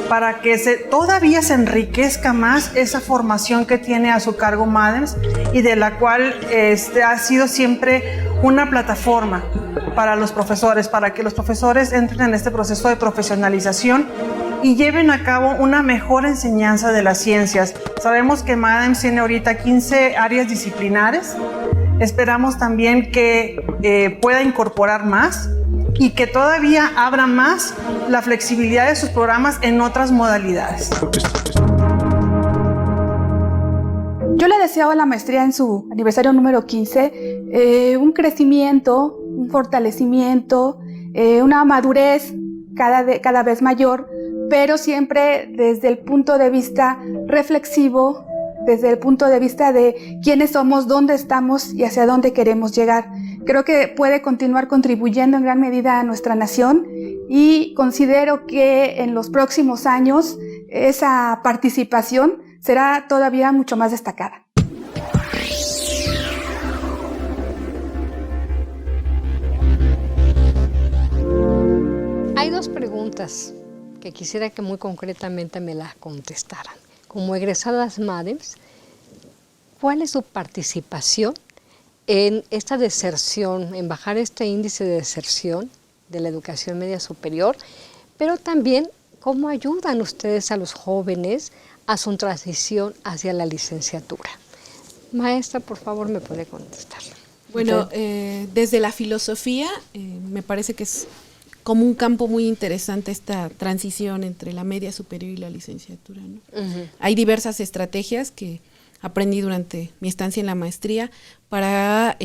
para que todavía se enriquezca más esa formación que tiene a su cargo MADEMS y de la cual ha sido siempre una plataforma para los profesores, para que los profesores entren en este proceso de profesionalización y lleven a cabo una mejor enseñanza de las ciencias. Sabemos que MADEMS tiene ahorita 15 áreas disciplinares. Esperamos también que pueda incorporar más y que todavía abra más la flexibilidad de sus programas en otras modalidades. Yo le deseo a la maestría en su aniversario número 15 un crecimiento, un fortalecimiento, una madurez cada vez mayor, pero siempre desde el punto de vista reflexivo, desde el punto de vista de quiénes somos, dónde estamos y hacia dónde queremos llegar. Creo que puede continuar contribuyendo en gran medida a nuestra nación y considero que en los próximos años esa participación será todavía mucho más destacada. Hay dos preguntas que quisiera que muy concretamente me las contestaran. Como egresadas MADEMS, ¿cuál es su participación en esta deserción, en bajar este índice de deserción de la educación media superior? Pero también, ¿cómo ayudan ustedes a los jóvenes a su transición hacia la licenciatura? Maestra, por favor, ¿me puede contestar? Bueno, desde la filosofía, me parece que es como un campo muy interesante esta transición entre la media superior y la licenciatura, ¿no? Hay diversas estrategias que aprendí durante mi estancia en la maestría para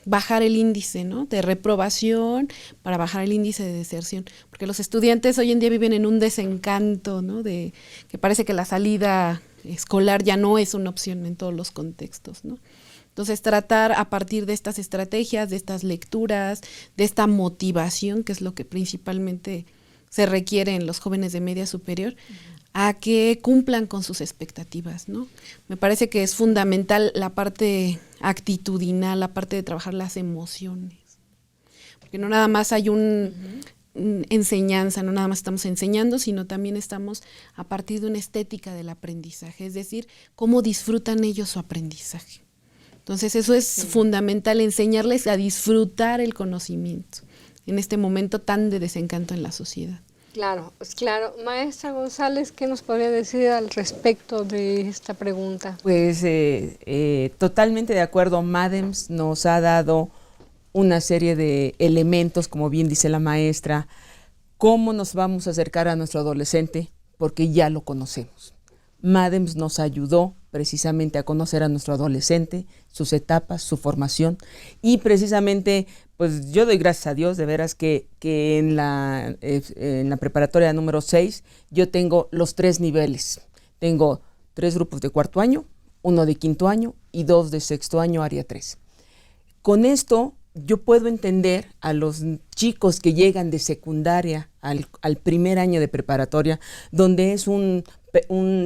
bajar el índice, ¿no?, de reprobación, para bajar el índice de deserción, porque los estudiantes hoy en día viven en un desencanto, ¿no?, de que parece que la salida escolar ya no es una opción en todos los contextos, ¿no? Entonces, tratar a partir de estas estrategias, de estas lecturas, de esta motivación, que es lo que principalmente se requiere en los jóvenes de media superior, a que cumplan con sus expectativas, ¿no? Me parece que es fundamental la parte actitudinal, la parte de trabajar las emociones, porque no nada más hay enseñanza, no nada más estamos enseñando, sino también estamos a partir de una estética del aprendizaje, es decir, cómo disfrutan ellos su aprendizaje. Entonces eso es fundamental, enseñarles a disfrutar el conocimiento en este momento tan de desencanto en la sociedad. Claro, pues claro. Maestra González, ¿qué nos podría decir al respecto de esta pregunta? Pues totalmente de acuerdo. MADEMS nos ha dado una serie de elementos, como bien dice la maestra, cómo nos vamos a acercar a nuestro adolescente, porque ya lo conocemos. MADEMS nos ayudó precisamente a conocer a nuestro adolescente, sus etapas, su formación, y precisamente, pues yo doy gracias a Dios de veras que en la preparatoria número 6 yo tengo los 3 niveles. Tengo 3 grupos de cuarto año, 1 de quinto año y 2 de sexto año, área 3. Con esto yo puedo entender a los chicos que llegan de secundaria al primer año de preparatoria, donde es un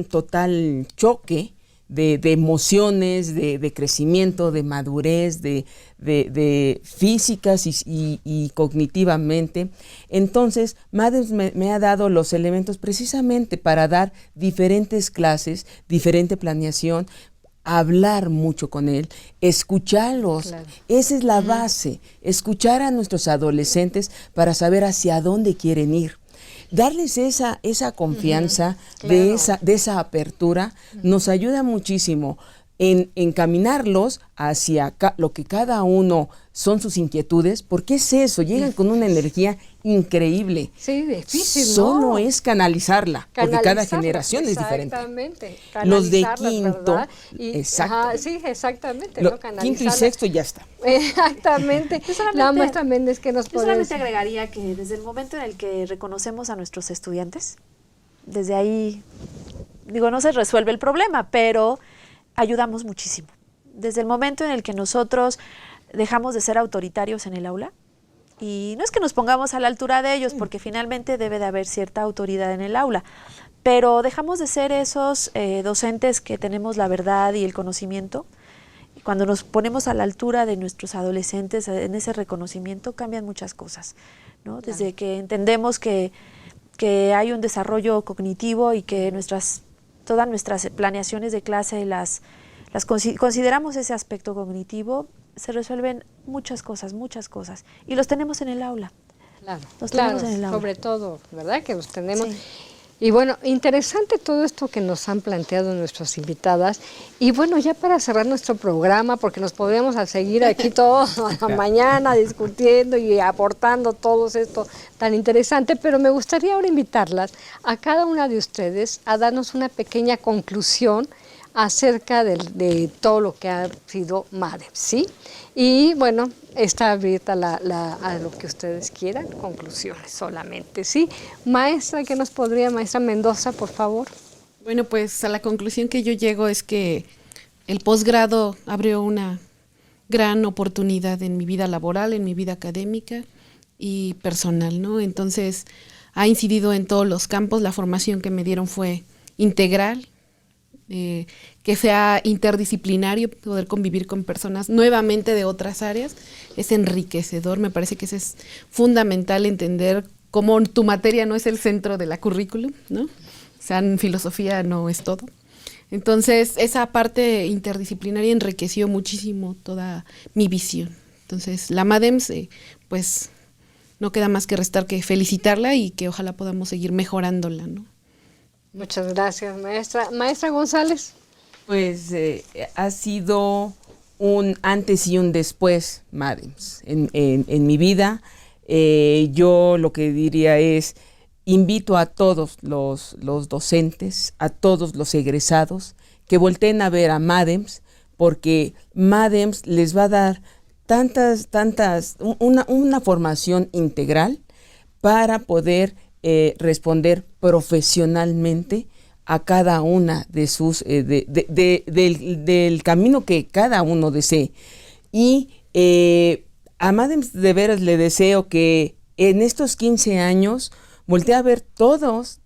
total choque de emociones, de crecimiento, de madurez, de físicas y cognitivamente. Entonces, Madems me ha dado los elementos precisamente para dar diferentes clases, diferente planeación, hablar mucho con él, escucharlos. Claro. Esa es la base, escuchar a nuestros adolescentes para saber hacia dónde quieren ir. Darles esa confianza, claro, de esa apertura, nos ayuda muchísimo en encaminarlos hacia lo que cada uno son sus inquietudes, porque es eso, llegan con una energía increíble. Sí, difícil, ¿no? Solo es canalizarla, porque cada generación es diferente. Exactamente. Los de quinto, exacto. Sí, exactamente. Quinto y sexto ya está. Exactamente. La maestra Méndez, ¿qué nos puede decir? Yo solamente agregaría que desde el momento en el que reconocemos a nuestros estudiantes, desde ahí, no se resuelve el problema, pero ayudamos muchísimo. Desde el momento en el que nosotros dejamos de ser autoritarios en el aula, y no es que nos pongamos a la altura de ellos, porque finalmente debe de haber cierta autoridad en el aula, pero dejamos de ser esos docentes que tenemos la verdad y el conocimiento. Y cuando nos ponemos a la altura de nuestros adolescentes en ese reconocimiento, cambian muchas cosas, ¿no? Desde que entendemos que hay un desarrollo cognitivo y que todas nuestras planeaciones de clase consideramos ese aspecto cognitivo, se resuelven muchas cosas, y los tenemos en el aula. Claro, tenemos en el aula. Sobre todo, ¿verdad? Que los tenemos. Sí. Y bueno, interesante todo esto que nos han planteado nuestras invitadas. Y bueno, ya para cerrar nuestro programa, porque nos podríamos seguir aquí toda la mañana discutiendo y aportando todo esto tan interesante, pero me gustaría ahora invitarlas a cada una de ustedes a darnos una pequeña conclusión acerca de todo lo que ha sido Madems, ¿sí? Y bueno, está abierta a lo que ustedes quieran, conclusiones solamente, ¿sí? Maestra, ¿qué nos podría, maestra Mendoza, por favor? Bueno, pues a la conclusión que yo llego es que el posgrado abrió una gran oportunidad en mi vida laboral, en mi vida académica y personal, ¿no? Entonces, ha incidido en todos los campos, la formación que me dieron fue integral, que sea interdisciplinario, poder convivir con personas nuevamente de otras áreas, es enriquecedor. Me parece que eso es fundamental, entender cómo tu materia no es el centro de la currículum, ¿no? O sea, en filosofía no es todo. Entonces, esa parte interdisciplinaria enriqueció muchísimo toda mi visión. Entonces, la Madems, pues, no queda más que restar que felicitarla y que ojalá podamos seguir mejorándola, ¿no? Muchas gracias, maestra. Maestra González. Pues ha sido un antes y un después, Madems, en mi vida. Yo lo que diría es, invito a todos los docentes, a todos los egresados, que volteen a ver a Madems, porque Madems les va a dar una formación integral para poder responder profesionalmente a cada una de sus del camino que cada uno desee. Y a Madems de veras le deseo que en estos 15 años voltee a ver todos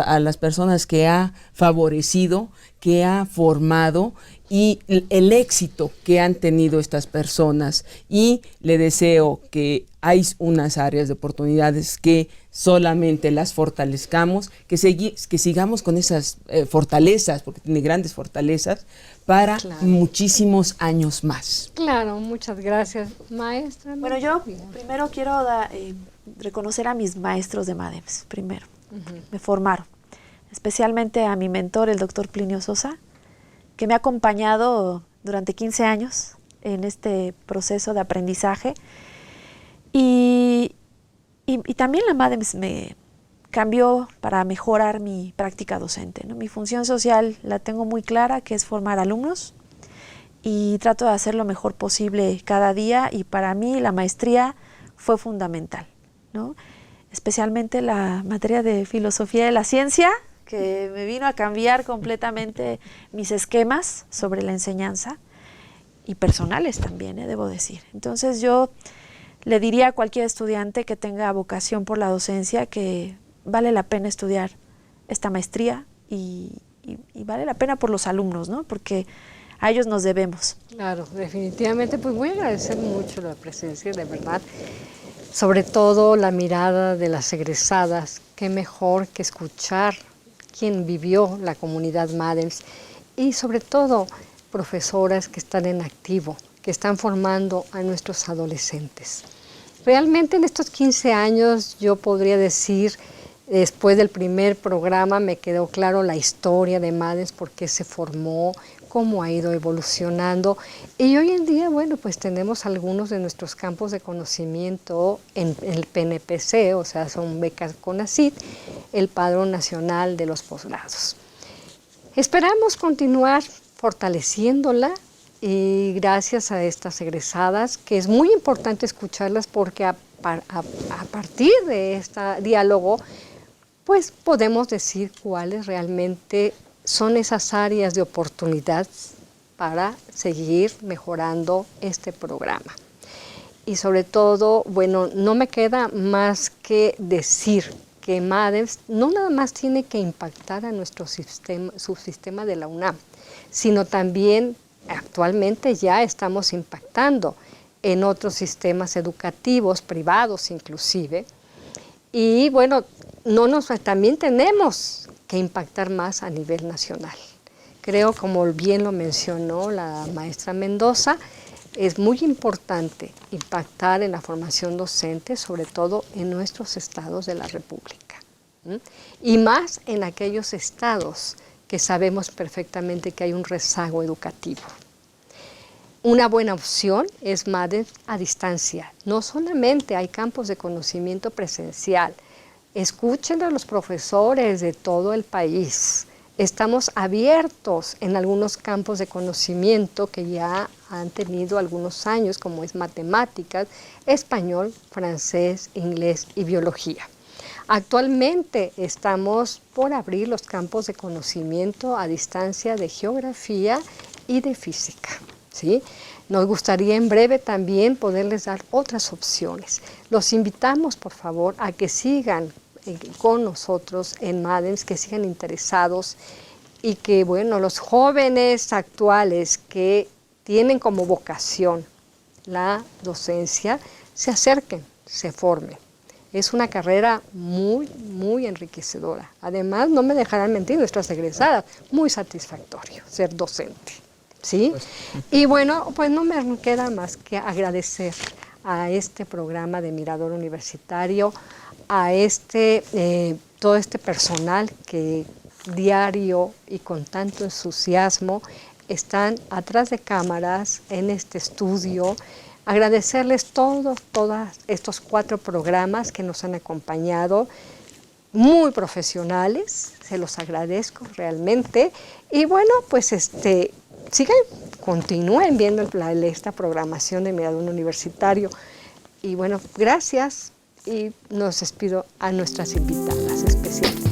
a las personas que ha favorecido, que ha formado y el éxito que han tenido estas personas, y le deseo que hay unas áreas de oportunidades que solamente las fortalezcamos, que sigamos con esas fortalezas, porque tiene grandes fortalezas, para muchísimos años más. Claro, muchas gracias, maestra. Bueno, yo primero quiero reconocer a mis maestros de Madems, primero. Me formaron, especialmente a mi mentor, el doctor Plinio Sosa, que me ha acompañado durante 15 años en este proceso de aprendizaje. Y también la Madems me cambió para mejorar mi práctica docente, ¿no? Mi función social la tengo muy clara, que es formar alumnos, y trato de hacer lo mejor posible cada día, y para mí la maestría fue fundamental, ¿no? Especialmente la materia de filosofía de la ciencia, que me vino a cambiar completamente mis esquemas sobre la enseñanza. y personales también, debo decir. Entonces yo le diría a cualquier estudiante que tenga vocación por la docencia que vale la pena estudiar esta maestría y vale la pena por los alumnos, ¿no? Porque a ellos nos debemos. Claro, definitivamente, pues voy a agradecer mucho la presencia, de verdad, sobre todo la mirada de las egresadas, qué mejor que escuchar quién vivió la comunidad MADEMS y sobre todo profesoras que están en activo, que están formando a nuestros adolescentes. Realmente en estos 15 años yo podría decir, después del primer programa me quedó claro la historia de MADEMS, por qué se formó, cómo ha ido evolucionando. Y hoy en día, bueno, pues tenemos algunos de nuestros campos de conocimiento en el PNPC, o sea, son becas CONACYT, el Padrón Nacional de los Posgrados. Esperamos continuar fortaleciéndola y gracias a estas egresadas, que es muy importante escucharlas porque a partir de este diálogo, pues podemos decir cuáles realmente son esas áreas de oportunidad para seguir mejorando este programa. Y sobre todo, bueno, no me queda más que decir que MADEMS no nada más tiene que impactar a nuestro subsistema de la UNAM, sino también actualmente ya estamos impactando en otros sistemas educativos, privados inclusive. Y bueno, también tenemos que impactar más a nivel nacional. Creo, como bien lo mencionó la maestra Mendoza, es muy importante impactar en la formación docente, sobre todo en nuestros estados de la República, ¿sí? Y más en aquellos estados que sabemos perfectamente que hay un rezago educativo. Una buena opción es MADEMS a distancia. No solamente hay campos de conocimiento presencial, escuchen a los profesores de todo el país. Estamos abiertos en algunos campos de conocimiento que ya han tenido algunos años, como es matemáticas, español, francés, inglés y biología. Actualmente estamos por abrir los campos de conocimiento a distancia de geografía y de física, ¿sí? Nos gustaría en breve también poderles dar otras opciones. Los invitamos, por favor, a que sigan con nosotros en MADEMS, que sigan interesados y que, bueno, los jóvenes actuales que tienen como vocación la docencia, se acerquen, se formen. Es una carrera muy, muy enriquecedora. Además, no me dejarán mentir nuestras egresadas, muy satisfactorio ser docente, ¿sí? Y bueno, pues no me queda más que agradecer a este programa de Mirador Universitario, a todo este personal que diario y con tanto entusiasmo están atrás de cámaras en este estudio. Agradecerles todos estos 4 programas que nos han acompañado, muy profesionales, se los agradezco realmente. Y bueno, pues continúen viendo esta programación de Mirador Universitario. Y bueno, gracias y nos despido a nuestras invitadas especiales.